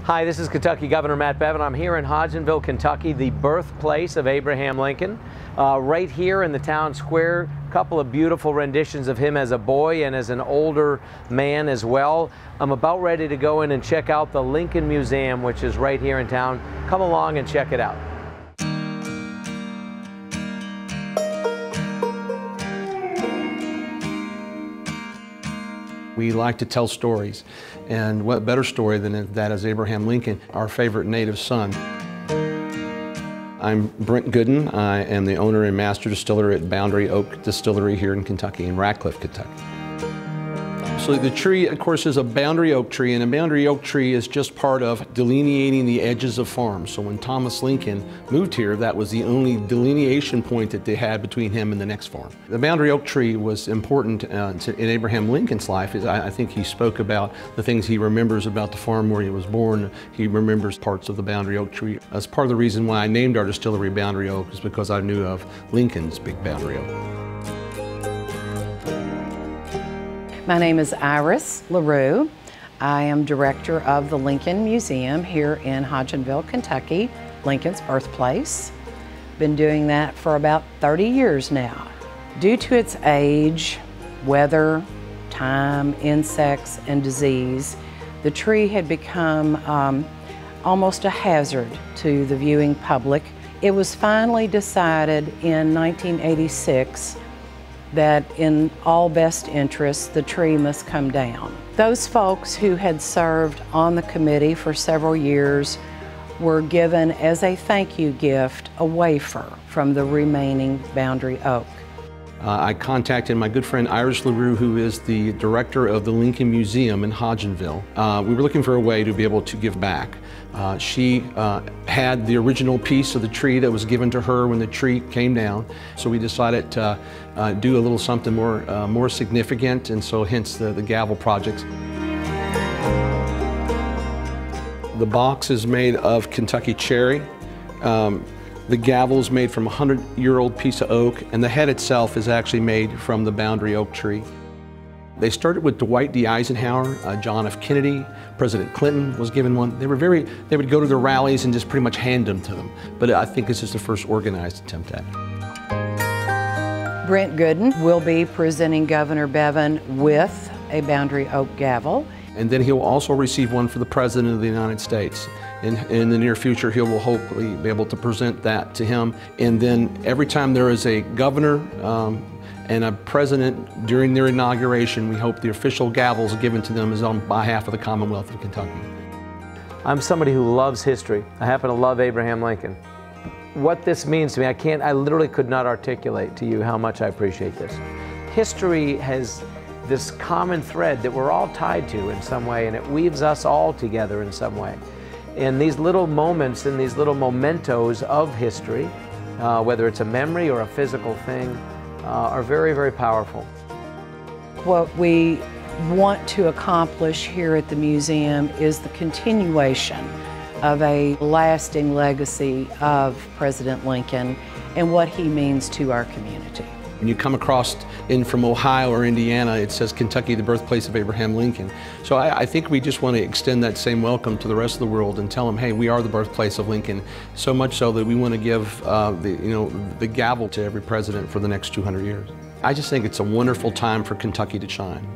Hi, this is Kentucky Governor Matt Bevin. I'm here in Hodgenville, Kentucky, the birthplace of Abraham Lincoln. Right here in the town square, a couple of beautiful renditions of him as a boy and as an older man as well. I'm about ready to go in and check out the Lincoln Museum, which is right here in town. Come along and check it out. We like to tell stories, and what better story than that is Abraham Lincoln, our favorite native son. I'm Brent Gooden. I am the owner and master distiller at Boundary Oak Distillery here in Kentucky, in Ratcliffe, Kentucky. So the tree, of course, is a boundary oak tree, and a boundary oak tree is just part of delineating the edges of farms. So when Thomas Lincoln moved here, that was the only delineation point that they had between him and the next farm. The boundary oak tree was important in Abraham Lincoln's life. I think he spoke about the things he remembers about the farm where he was born. He remembers parts of the boundary oak tree. That's part of the reason why I named our distillery Boundary Oak, is because I knew of Lincoln's big boundary oak. My name is Iris LaRue. I am director of the Lincoln Museum here in Hodgenville, Kentucky, Lincoln's birthplace. Been doing that for about 30 years now. Due to its age, weather, time, insects, and disease, the tree had become almost a hazard to the viewing public. It was finally decided in 1986 that in all best interests, the tree must come down. Those folks who had served on the committee for several years were given as a thank you gift a wafer from the remaining boundary oak. I contacted my good friend Iris LaRue, who is the director of the Lincoln Museum in Hodgenville. We were looking for a way to be able to give back. She had the original piece of the tree that was given to her when the tree came down, so we decided to do a little something more significant, and so hence the gavel project. The box is made of Kentucky cherry. The gavel is made from a 100-year-old piece of oak, and the head itself is actually made from the boundary oak tree. They started with Dwight D. Eisenhower, John F. Kennedy, President Clinton was given one. They would go to the rallies and just pretty much hand them to them. But I think this is the first organized attempt at it. Brent Gooden will be presenting Governor Bevin with a boundary oak gavel. And then he'll also receive one for the President of the United States. In the near future, he will hopefully be able to present that to him. And then every time there is a governor and a president during their inauguration, we hope the official gavels given to them is on behalf of the Commonwealth of Kentucky. I'm somebody who loves history. I happen to love Abraham Lincoln. What this means to me, I literally could not articulate to you how much I appreciate this. History has this common thread that we're all tied to in some way, and it weaves us all together in some way. And these little moments and these little mementos of history, whether it's a memory or a physical thing, are very, very powerful. What we want to accomplish here at the museum is the continuation of a lasting legacy of President Lincoln and what he means to our community. When you come across in from Ohio or Indiana, it says Kentucky, the birthplace of Abraham Lincoln. So I think we just want to extend that same welcome to the rest of the world and tell them, hey, we are the birthplace of Lincoln. So much so that we want to give the gavel to every president for the next 200 years. I just think it's a wonderful time for Kentucky to shine.